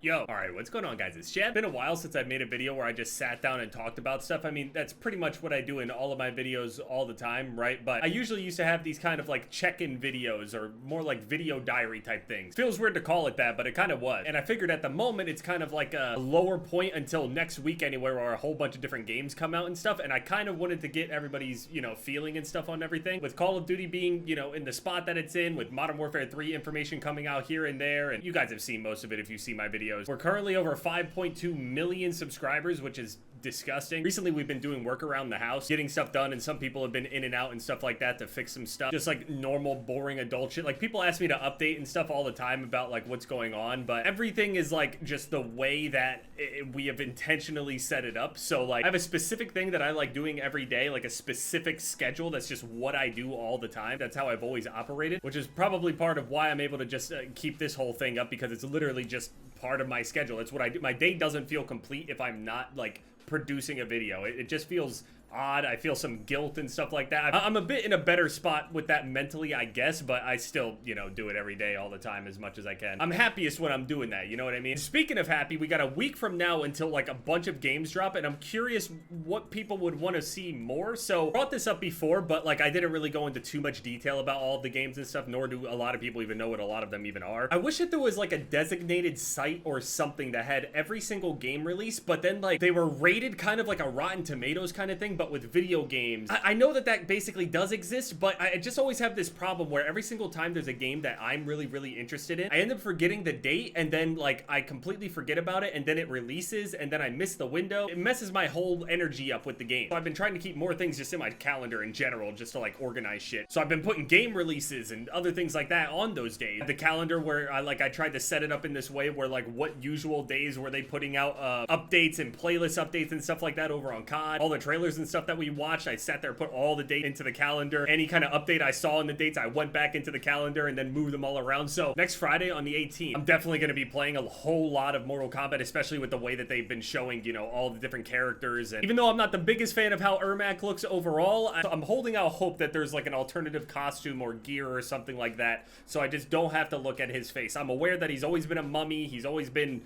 Yo, alright, what's going on, guys? It's Chad. It's been a while since I've made a video where I just sat down and talked about stuff. I mean, that's pretty much what I do in all of my videos all the time, right? But I usually used to have these kind of like check-in videos or more like video diary type things. Feels weird to call it that, but it kind of was. And I figured at the moment it's kind of like a lower point until next week anyway, where a whole bunch of different games come out and stuff. And I kind of wanted to get everybody's, feeling and stuff on everything. With Call of Duty being, in the spot that it's in, with Modern Warfare 3 information coming out here and there, and you guys have seen most of it if you see my videos. We're currently over 5.2 million subscribers, which is disgusting. Recently, we've been doing work around the house, getting stuff done, and some people have been in and out and stuff like that to fix some stuff. Just like normal, boring adult shit. Like, people ask me to update and stuff all the time about like what's going on, but everything is like just the way that we have intentionally set it up. So like, I have a specific thing that I like doing every day, like a specific schedule that's just what I do all the time. That's how I've always operated, which is probably part of why I'm able to just keep this whole thing up, because it's literally just part of my schedule. It's what I do. My day doesn't feel complete if I'm not like producing a video. It just feels odd. I feel some guilt and stuff like that. I'm a bit in a better spot with that mentally, I guess, but I still, do it every day all the time as much as I can. I'm happiest when I'm doing that, you know what I mean? Speaking of happy, we got a week from now until like a bunch of games drop, and I'm curious what people would want to see more. So I brought this up before, but like I didn't really go into too much detail about all of the games and stuff, nor do a lot of people even know what a lot of them even are. I wish that there was like a designated site or something that had every single game release, but then like they were rated kind of like a Rotten Tomatoes kind of thing, but with video games. I know that basically does exist, but I just always have this problem where every single time there's a game that I'm really interested in, I end up forgetting the date, and then like I completely forget about it, and then it releases, and then I miss the window. It messes my whole energy up with the game. So I've been trying to keep more things just in my calendar in general, just to like organize shit. So I've been putting game releases and other things like that on those days. The calendar where I tried to set it up in this way where like what usual days were they putting out updates and playlist updates and stuff like that over on COD. All the trailers and stuff that we watched, I sat there, put all the dates into the calendar. Any kind of update I saw in the dates, I went back into the calendar and then moved them all around. So next Friday on the 18th, I'm definitely going to be playing a whole lot of Mortal Kombat, especially with the way that they've been showing, all the different characters. And even though I'm not the biggest fan of how Ermac looks overall, I'm holding out hope that there's like an alternative costume or gear or something like that, so I just don't have to look at his face. I'm aware that he's always been a mummy, he's always been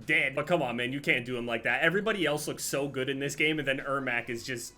dead, but come on, man, you can't do him like that. Everybody else looks so good in this game, and then Ermac is just...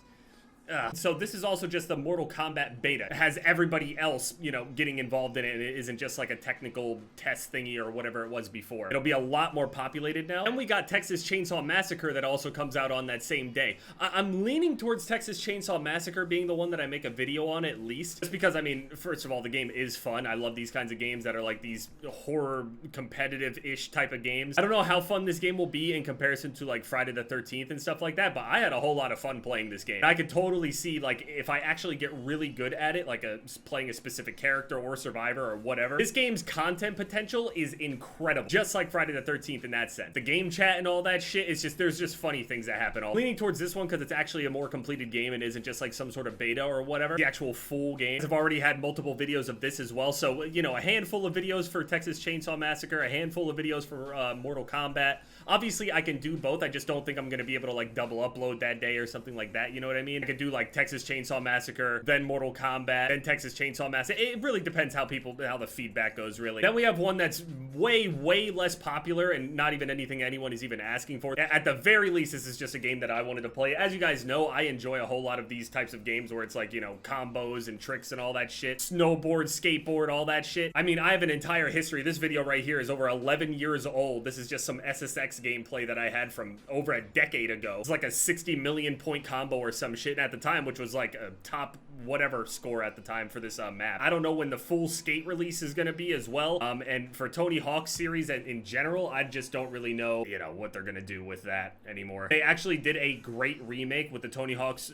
So this is also just the Mortal Kombat beta. It has everybody else, getting involved in it, and it isn't just like a technical test thingy or whatever it was before. It'll be a lot more populated now. And we got Texas Chainsaw Massacre that also comes out on that same day. I'm leaning towards Texas Chainsaw Massacre being the one that I make a video on at least. Just because, I mean, first of all, the game is fun. I love these kinds of games that are like these horror competitive-ish type of games. I don't know how fun this game will be in comparison to like Friday the 13th and stuff like that, but I had a whole lot of fun playing this game. I could totally see like if I actually get really good at it, like playing a specific character or survivor or whatever, this game's content potential is incredible, just like Friday the 13th in that sense. The game chat and all that shit, it's just, there's just funny things that happen. I'm leaning towards this one because it's actually a more completed game and isn't just like some sort of beta or whatever. The actual full game. I've already had multiple videos of this as well, so a handful of videos for Texas Chainsaw Massacre, a handful of videos for Mortal Kombat. Obviously I can do both, I just don't think I'm gonna be able to like double upload that day or something like that, you know what I mean? I could do like Texas Chainsaw Massacre, then Mortal Kombat, then Texas Chainsaw Massacre. It really depends how the feedback goes, really. Then we have one that's way less popular and not even anything anyone is even asking for. At the very least, this is just a game that I wanted to play. As you guys know, I enjoy a whole lot of these types of games where it's like, combos and tricks and all that shit. Snowboard, skateboard, all that shit. I mean, I have an entire history. This video right here is over 11 years old. This is just some SSX gameplay that I had from over a decade ago. It's like a 60 million point combo or some shit at the time, which was like a top whatever score at the time for this map. I don't know when the full skate release is gonna be as well, and for Tony Hawk's series and in general, I just don't really know what they're gonna do with that anymore. They actually did a great remake with the Tony Hawk's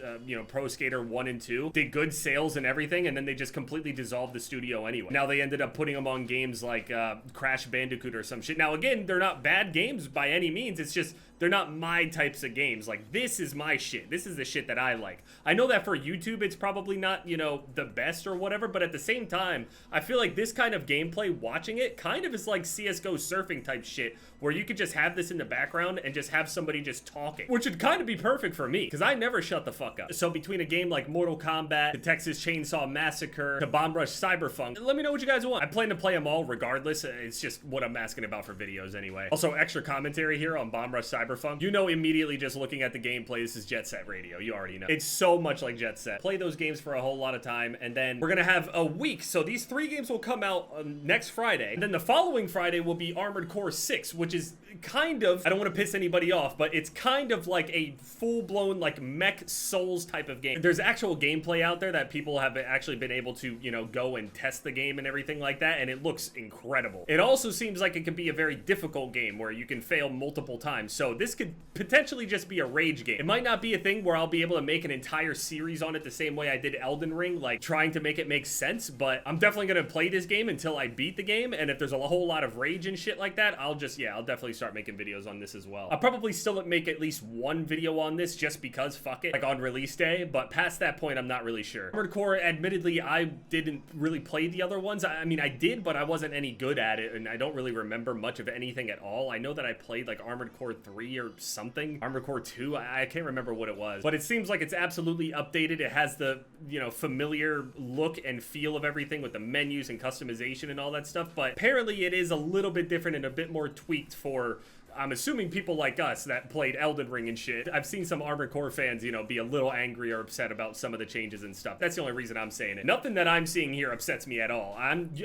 Pro Skater 1 and 2, did good sales and everything, and then they just completely dissolved the studio anyway. Now they ended up putting them on games like Crash Bandicoot or some shit. Now again, they're not bad games by any means, it's just They're not my types of games. Like, this is my shit. This is the shit that I like. I know that for YouTube, it's probably not, you know, the best or whatever, but at the same time, I feel like this kind of gameplay, watching it, kind of is like CSGO surfing type shit, where you could just have this in the background and just have somebody just talking, which would kind of be perfect for me, because I never shut the fuck up. So between a game like Mortal Kombat, the Texas Chainsaw Massacre, the Bomb Rush Cyberpunk, let me know what you guys want. I plan to play them all regardless. It's just what I'm asking about for videos anyway. Also, extra commentary here on Bomb Rush Cyberpunk. You know immediately just looking at the gameplay, this is Jet Set Radio. You already know. It's so much like Jet Set. Play those games for a whole lot of time, and then we're gonna have a week. So these 3 games will come out next Friday, and then the following Friday will be Armored Core 6, which is kind of, I don't want to piss anybody off, but it's kind of like a full-blown like mech Souls type of game. There's actual gameplay out there that people have actually been able to, you know, go and test the game and everything like that, and it looks incredible. It also seems like it could be a very difficult game where you can fail multiple times, so this could potentially just be a rage game. It might not be a thing where I'll be able to make an entire series on it the same way I did Elden Ring, like trying to make it make sense, but I'm definitely gonna play this game until I beat the game, and if there's a whole lot of rage and shit like that, I'll definitely start making videos on this as well. I'll probably still make at least one video on this just because, fuck it, like on release day, but past that point, I'm not really sure. Armored Core, admittedly, I didn't really play the other ones. I mean, I did, but I wasn't any good at it, and I don't really remember much of anything at all. I know that I played like Armored Core 3 or something. Armored Core 2, I can't remember what it was, but it seems like it's absolutely updated. It has the, you know, familiar look and feel of everything with the menus and customization and all that stuff, but apparently it is a little bit different and a bit more tweaked for, I'm assuming, people like us that played Elden Ring and shit. I've seen some Armored Core fans, you know, be a little angry or upset about some of the changes and stuff. That's the only reason I'm saying it. Nothing that I'm seeing here upsets me at all.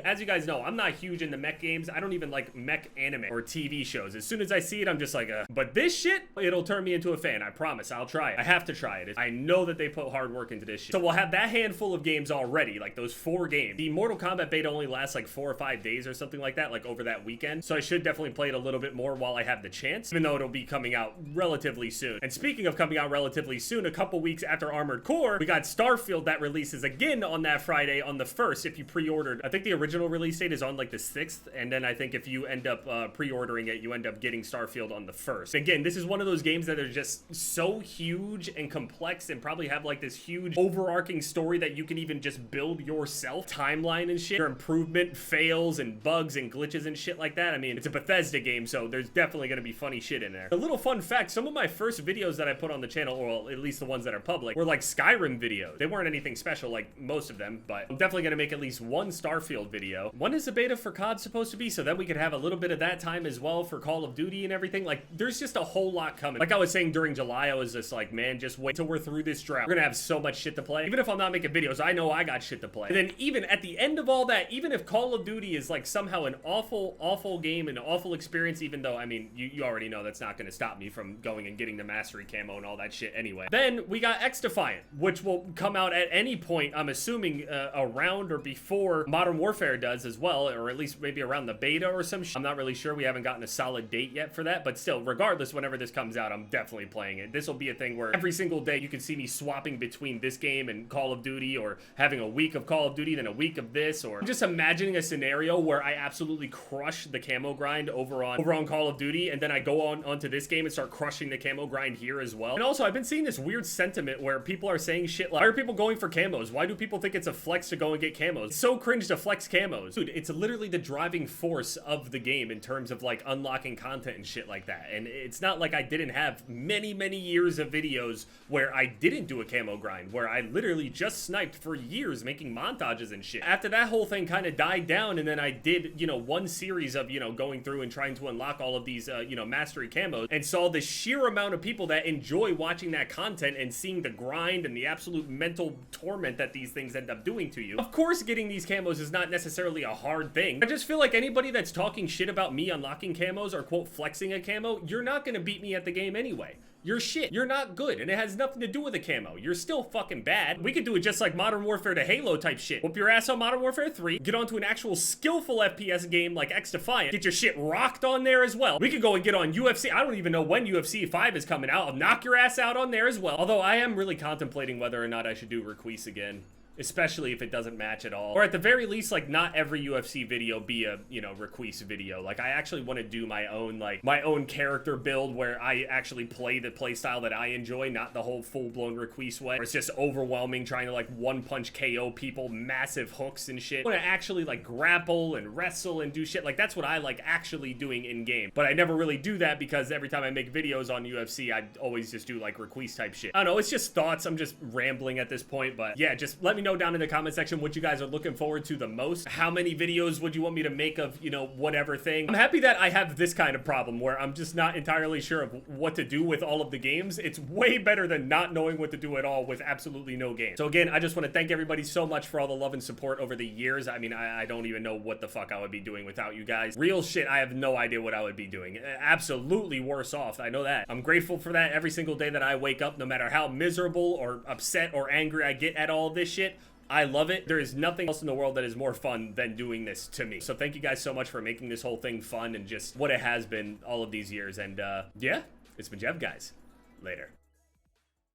As you guys know, I'm not huge into mech games. I don't even like mech anime or TV shows. As soon as I see it, I'm just like, but this shit, it'll turn me into a fan. I promise. I'll try it. I have to try it. I know that they put hard work into this shit. So we'll have that handful of games already, like those 4 games. The Mortal Kombat beta only lasts like 4 or 5 days or something like that, like over that weekend. So I should definitely play it a little bit more while I have the chance, even though it'll be coming out relatively soon. And speaking of coming out relatively soon, a couple weeks after Armored Core, we got Starfield that releases again on that Friday on the 1st if you pre-ordered. I think the original release date is on like the 6th, and then I think if you end up pre-ordering it, you end up getting Starfield on the 1st. Again, this is one of those games that are just so huge and complex and probably have like this huge overarching story that you can even just build yourself, timeline and shit, your improvement, fails and bugs and glitches and shit like that. I mean, it's a Bethesda game, so there's definitely gonna be funny shit in there. A little fun fact, some of my first videos that I put on the channel, or at least the ones that are public, were like Skyrim videos. They weren't anything special like most of them, but I'm definitely gonna make at least one Starfield video. When is the beta for COD supposed to be? So then we could have a little bit of that time as well for Call of Duty and everything. Like, there's just a whole lot coming. Like I was saying during July, I was just like, man, just wait till we're through this drought. We're gonna have so much shit to play. Even if I'm not making videos, I know I got shit to play. And then even at the end of all that, even if Call of Duty is like somehow an awful game, an awful experience, even though, I mean, you already know that's not gonna stop me from going and getting the Mastery camo and all that shit anyway. Then we got XDefiant, which will come out at any point, I'm assuming around or before Modern Warfare does as well, or at least maybe around the beta or some shit. I'm not really sure. We haven't gotten a solid date yet for that, but still, regardless, whenever this comes out, I'm definitely playing it. This will be a thing where every single day you can see me swapping between this game and Call of Duty, or having a week of Call of Duty, then a week of this, or I'm just imagining a scenario where I absolutely crush the camo grind over on Call of Duty, and then I go onto this game and start crushing the camo grind here as well. And also, I've been seeing this weird sentiment where people are saying shit like, why are people going for camos? Why do people think it's a flex to go and get camos? It's so cringe to flex camos. Dude, it's literally the driving force of the game in terms of like unlocking content and shit like that. And it's not like I didn't have many years of videos where I didn't do a camo grind, where I literally just sniped for years making montages and shit. After that whole thing kind of died down, and then I did, you know, one series of, you know, going through and trying to unlock all of these, you know, mastery camos, and saw the sheer amount of people that enjoy watching that content and seeing the grind and the absolute mental torment that these things end up doing to you. Of course, getting these camos is not necessarily a hard thing. I just feel like anybody that's talking shit about me unlocking camos or quote flexing a camo, you're not gonna beat me at the game anyway. You're shit. You're not good, and it has nothing to do with the camo. You're still fucking bad. We could do it just like Modern Warfare to Halo type shit. Whoop your ass on Modern Warfare 3, get onto an actual skillful FPS game like XDefiant, get your shit rocked on there as well. We could go and get on UFC. I don't even know when UFC 5 is coming out. I'll knock your ass out on there as well. Although I am really contemplating whether or not I should do Requise again. especially if it doesn't match at all. Or at the very least, like, not every UFC video be a, you know, Requise video. Like, I actually want to do my own, like, my own character build where I actually play the playstyle that I enjoy, not the whole full-blown Requise way, where it's just overwhelming, trying to, like, one-punch KO people, massive hooks and shit. I want to actually, like, grapple and wrestle and do shit. Like, that's what I like actually doing in-game. But I never really do that because every time I make videos on UFC, I always just do, like, Requise type shit. I don't know, it's just thoughts. I'm just rambling at this point, but yeah, just let me know down in the comment section what you guys are looking forward to the most. How many videos would you want me to make of, you know, whatever thing? I'm happy that I have this kind of problem where I'm just not entirely sure of what to do with all of the games. It's way better than not knowing what to do at all with absolutely no game. So again, I just want to thank everybody so much for all the love and support over the years. I mean, I don't even know what the fuck I would be doing without you guys. Real shit, I have no idea what I would be doing. Absolutely worse off, I know that. I'm grateful for that every single day that I wake up, no matter how miserable or upset or angry I get at all this shit. I love it. There is nothing else in the world that is more fun than doing this to me. So thank you guys so much for making this whole thing fun and just what it has been all of these years. And yeah, it's been Jeff, guys. Later.